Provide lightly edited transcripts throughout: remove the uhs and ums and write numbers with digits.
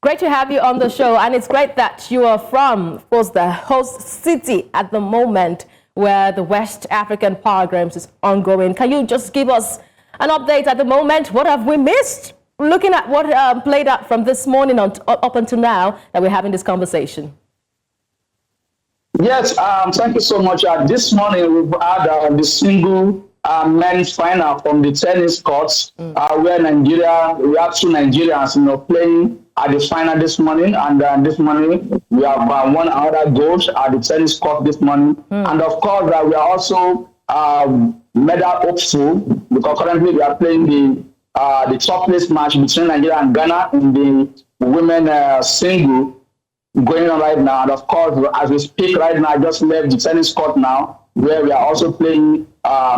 Great to have you on the show, and it's great that you are from, of course, the host city at the moment where the West African Power Games is ongoing. Can you just give us an update at the moment? What have we missed? Looking at what played out from this morning up until now that we're having this conversation. Yes, thank you so much. This morning we've had the single men's final from the tennis courts, where Nigeria, we have two Nigerians, playing at the final this morning, and this morning we have won another gold at the tennis court this morning, and of course we are also medal hopeful because currently we are playing the top place match between Nigeria and Ghana in the women single going on right now. And of course, as we speak right now, I just left the tennis court now, where we are also playing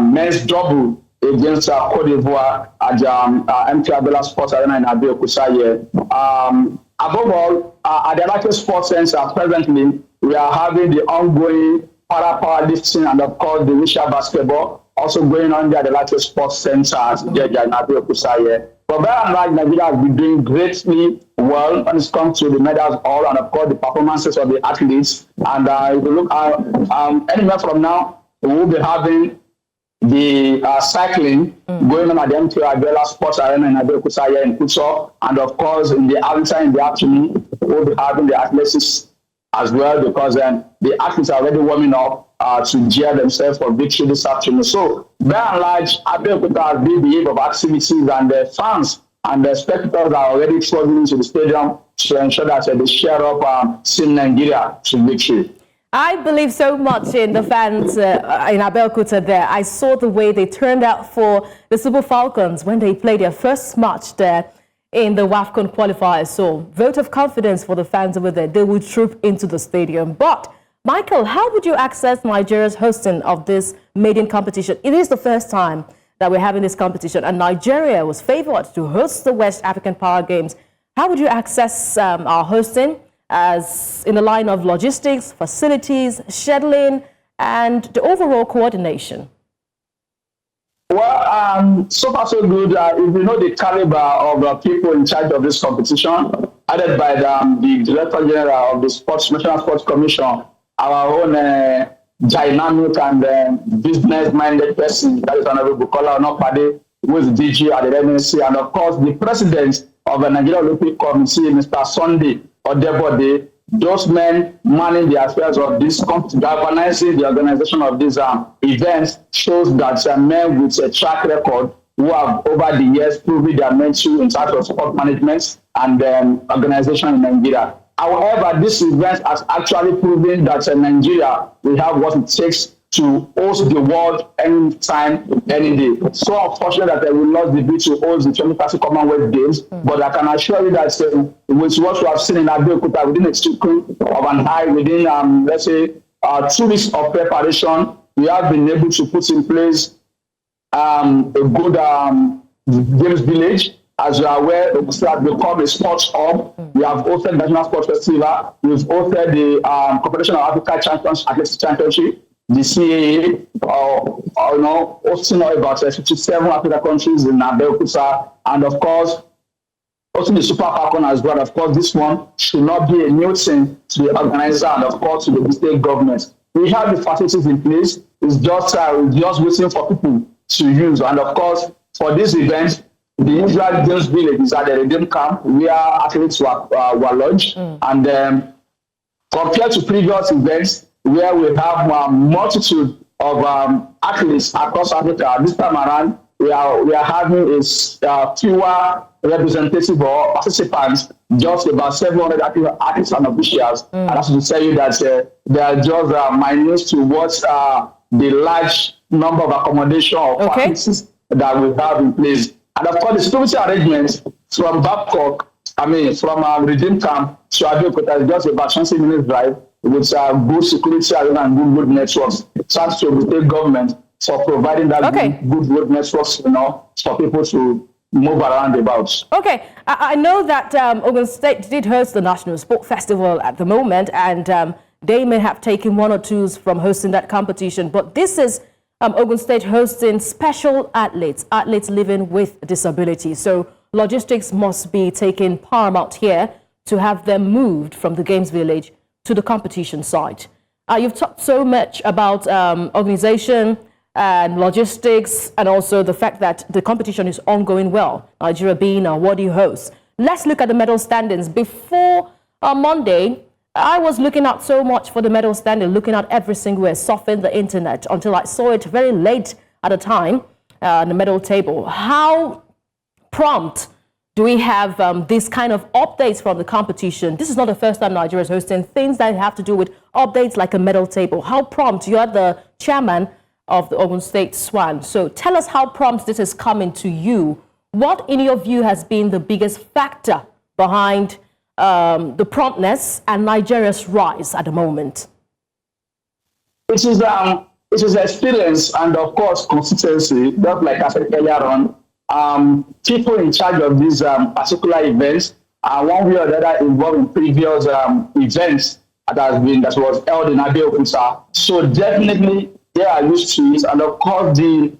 men's double against Côte d'Ivoire at the Micheal Sports Arena in Abeokuta here. Above all, at the Abeokuta Sports Center, presently, we are having the ongoing powerlifting and, of course, the wheelchair basketball also going on there at the Abeokuta Sports Center in Abeokuta here. But by and large, Nigeria has been doing greatly well when it comes to the medals all, and, of course, the performances of the athletes. And if you look at anywhere from now, we will be having the cycling going on at the Micheal Sports Arena in Abeokuta here in Côte, and of course in the afternoon we'll be having the athletics as well, because the athletes are already warming up to gear themselves for victory this afternoon. So by and large, Abeokuta has been the eve of activities, and the fans and the spectators are already flooding into the stadium to ensure that they share up Team Nigeria to victory. I believe so much in the fans in Abeokuta there. I saw the way they turned out for the Super Falcons when they played their first match there in the WAFCON qualifiers. So, vote of confidence for the fans over there. They will troop into the stadium. But, Michael, how would you access Nigeria's hosting of this maiden competition? It is the first time that we're having this competition, and Nigeria was favored to host the West African Power Games. How would you access our hosting, as in the line of logistics, facilities, scheduling, and the overall coordination? Well, so far so good. If you know the caliber of people in charge of this competition, added by the Director General of the National Sports Commission, our own dynamic and business-minded person, that is Honorable Bukola Onopade, who is the DG at the NSC, and of course the President of the Nigeria Olympic Committee, Mr. Sunday Odebode. Those men manning the affairs of this company, organizing the organization of these events, shows that men with a track record who have over the years proven their mental in terms of sport management and organization in Nigeria. However, this event has actually proven that in Nigeria, we have what it takes to host the world anytime, any day. So unfortunate that we lost the bid to host the 2030 Commonwealth Games, but I can assure you that with what we have seen in Abeokuta, within a twinkle of an eye, within, let's say, 2 weeks of preparation, we have been able to put in place a good games village. As you are aware, it has become a sports hub. We have hosted the National Sports Festival. We've hosted the Competition of Africa Champions Athletics Championship, the CAA, hosting about 57 African countries in Abeokuta, and of course, hosting the Super Falcon as well. Of course, this one should not be a new thing to the organizer and of course to the state government. We have the facilities in place. It's just waiting for people to use, and of course, for this event, the usual games village is at the Redeem Camp, where athletes were lodged, and compared to previous events, where we have a multitude of athletes across Africa, this time around, we are having a fewer representative or participants, just about 700 athletes and officials. And I have to tell you that they are just minus to what the large number of accommodation of athletes that we have in place. And of course, the security arrangements from Babcock, from Redeem Camp to Abeokuta is just about 20 minutes drive, with good security and good networks. Thanks to the state government for providing that good road networks, for people to move around about. Okay, I know that Ogun State did host the National Sport Festival at the moment, and they may have taken 1 or 2s from hosting that competition, but this is Ogun State hosting special athletes living with disabilities. So logistics must be taken paramount here to have them moved from the Games Village to the competition site. You've talked so much about organization and logistics, and also the fact that the competition is ongoing well. Nigeria being a worthy host. Let's look at the medal standings. Before Monday, I was looking out so much for the medal standing, looking at every single way, surfing the internet until I saw it very late at the time, the medal table. How prompt do we have this kind of updates from the competition? This is not the first time Nigeria is hosting things that have to do with updates like a medal table. How prompt? You are the chairman of the Ogun State Swan. So tell us how prompt this is coming to you. What, in your view, has been the biggest factor behind the promptness and Nigeria's rise at the moment? It is experience and, of course, consistency. Just like I said earlier on, people in charge of these particular events are one way or the other involved in previous events that was held in Abeokuta. So definitely they are used to it, and of course the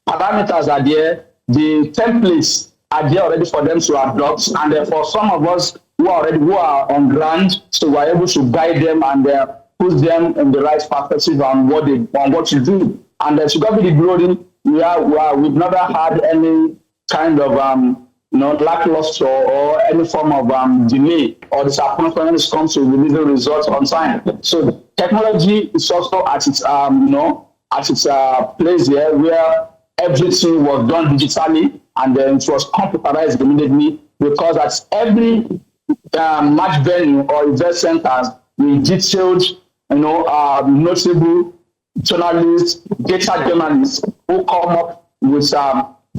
parameters are there, the templates are there already for them to adopt, and for some of us who are on ground, so we're able to guide them and put them in the right perspective on what to do. And to God be the glory, we've never had any kind of lackluster or any form of delay or disappointment when it comes to releasing results on time. So technology is also at its place here, where everything was done digitally and then it was computerized immediately, because at every match venue or event centers, we detailed, notable journalists, data journalists who come up with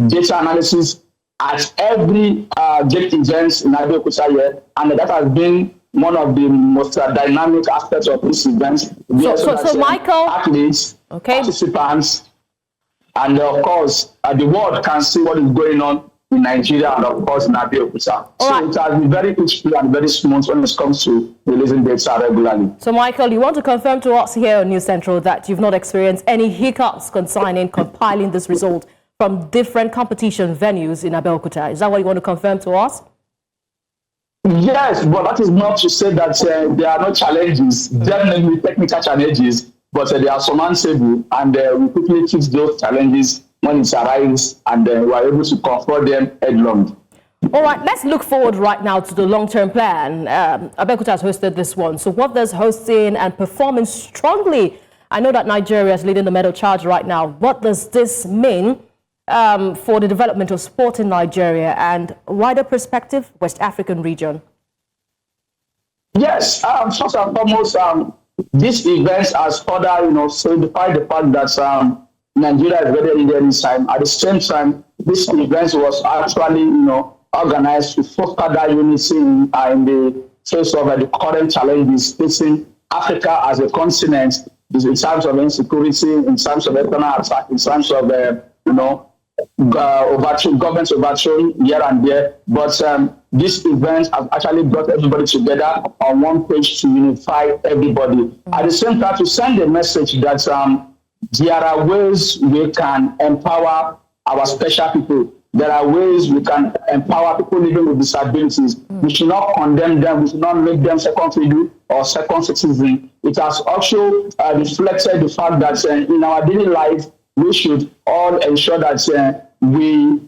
data analysis at every gate events in Abeokuta here, and that has been one of the most dynamic aspects of this event. So Michael, athletes, participants, and of course, the world can see what is going on in Nigeria and of course in Abeokuta. So it has been very useful and very smooth when it comes to releasing data regularly. So Michael, you want to confirm to us here on News Central that you've not experienced any hiccups concerning compiling this result from different competition venues in Abeokuta? Is that what you want to confirm to us? Yes, but that is not to say that there are no challenges. Definitely technical challenges, but they are surmountable, and we quickly fix those challenges when it arrives, and we are able to confront them headlong. All right, let's look forward right now to the long-term plan. Abeokuta has hosted this one. So what does hosting and performing strongly? I know that Nigeria is leading the medal charge right now. What does this mean for the development of sport in Nigeria and wider perspective, West African region? Yes, first and foremost, this event has further, solidified the fact that Nigeria is ready in any time. At the same time, this event was actually, organized to foster that unity in the face of the current challenges facing Africa as a continent, in terms of insecurity, in terms of external attack, in terms of government overthrow here and there. But this event has actually brought everybody together on one page to unify everybody. At the same time, to send a message that there are ways we can empower our special people. There are ways we can empower people living with disabilities. We should not condemn them. We should not make them second fiddle or second citizen. It has also reflected the fact that in our daily life, we should all ensure that we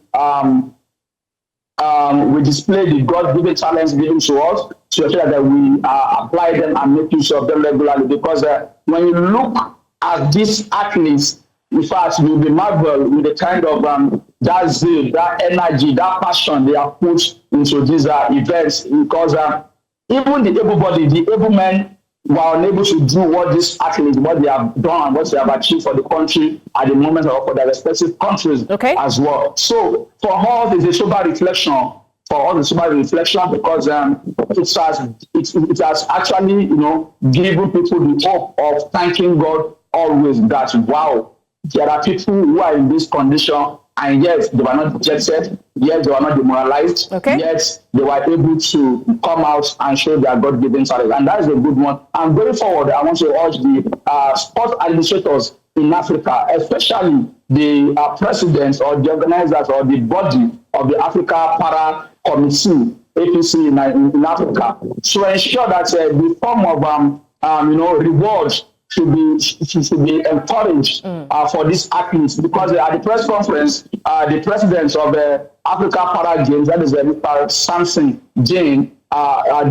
display the God-given talents given to us to ensure that we apply them and make use of them regularly. Because when you look at these athletes, in fact, you'll be marveled with the kind of that zeal, that energy, that passion they have put into these events. Because even the able-bodied, the able men, were unable to do what these athletes, what they have done and what they have achieved for the country at the moment or for their respective countries as well. So for us, it's a sober reflection. For us, it's a sober reflection because it has actually, given people the hope of thanking God always that, wow, there are people who are in this condition, and yet they were not dejected, yet they were not demoralized, yet they were able to come out and show their God-given talent. And that is a good one. And going forward, I want to urge the sports administrators in Africa, especially the presidents or the organizers or the body of the Africa Para Committee, APC in Africa, to ensure that the form of rewards should be encouraged for these athletes, because at the press conference, the president of the Africa Para Games, that is Mr. Samson Jane,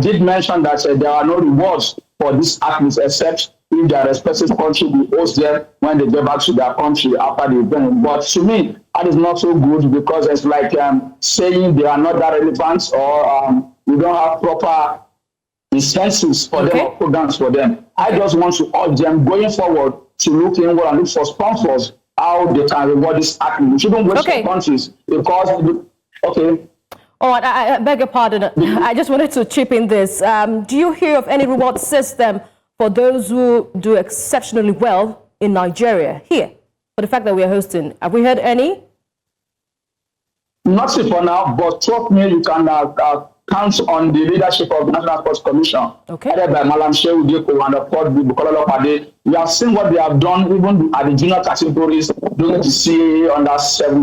did mention that there are no rewards for these athletes except if their respective country will host them when they get back to their country after the event. But to me, that is not so good, because it's like saying they are not that relevant, or we don't have proper incentives for them or programs for them. I just want to urge them going forward to look inward and look for sponsors, how they can reward this athletes. We shouldn't waste their countries, because Oh, I beg your pardon. I just wanted to chip in this. Do you hear of any reward system for those who do exceptionally well in Nigeria here, for the fact that we are hosting? Have we heard any? Not for now, but trust me, you can count on the leadership of the National Sports Commission, headed by Malam Shehu Deko and of course Bukola Lopade. We have seen what they have done even at the junior categories during the CAA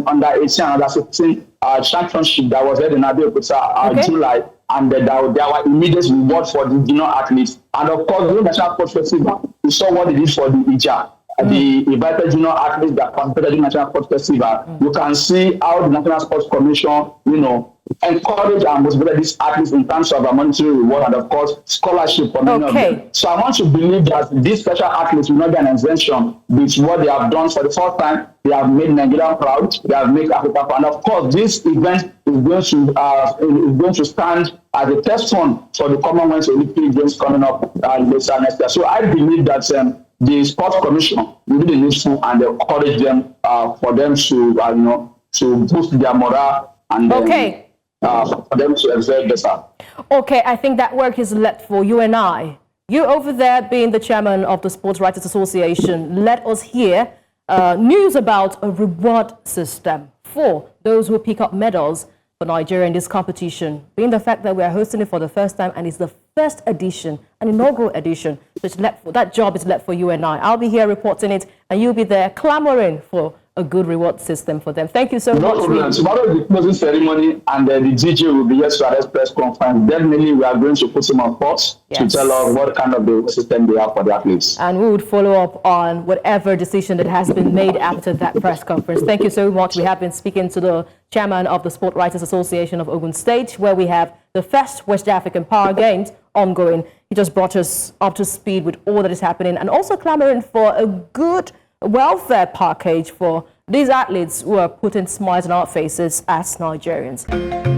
under 18 and under 16 championship that was held in Abeokuta July, and there were immediate reward for the junior athletes. And of course, during the National Sports Festival, we saw what they did for the IJA. The invited junior athletes that participated in the National Sports Festival. You can see how the National Sports Commission, encourage and motivate these athletes in terms of a monetary reward and, of course, scholarship for many of them. So I want to believe that these special athletes will not get an exemption with what they have done for the first time. They have made Nigeria proud. They have made Africa proud. And, of course, this event is going to stand as a test run for the Commonwealth Olympic Games coming up later next year. So I believe that the Sports Commission will do the needful and encourage them for them to boost their morale and for them to exert better. Okay, I think that work is left for you and I. You over there being the chairman of the Sports Writers Association, let us hear news about a reward system for those who pick up medals for Nigeria in this competition, being the fact that we are hosting it for the first time and it's the first edition, an inaugural edition. So that job is left for you and I. I'll be here reporting it, and you'll be there clamoring for a good reward system for them. Thank you so much. Problem. Tomorrow is the closing ceremony, and the DJ will be here to arrest press conference. Definitely, we are going to put him on spot to tell us what kind of the system they have for the athletes. And we would follow up on whatever decision that has been made after that press conference. Thank you so much. We have been speaking to the chairman of the Sport Writers Association of Ogun State, where we have the first West African Power Games ongoing. He just brought us up to speed with all that is happening, and also clamoring for a good welfare package for these athletes who are putting smiles on our faces as Nigerians.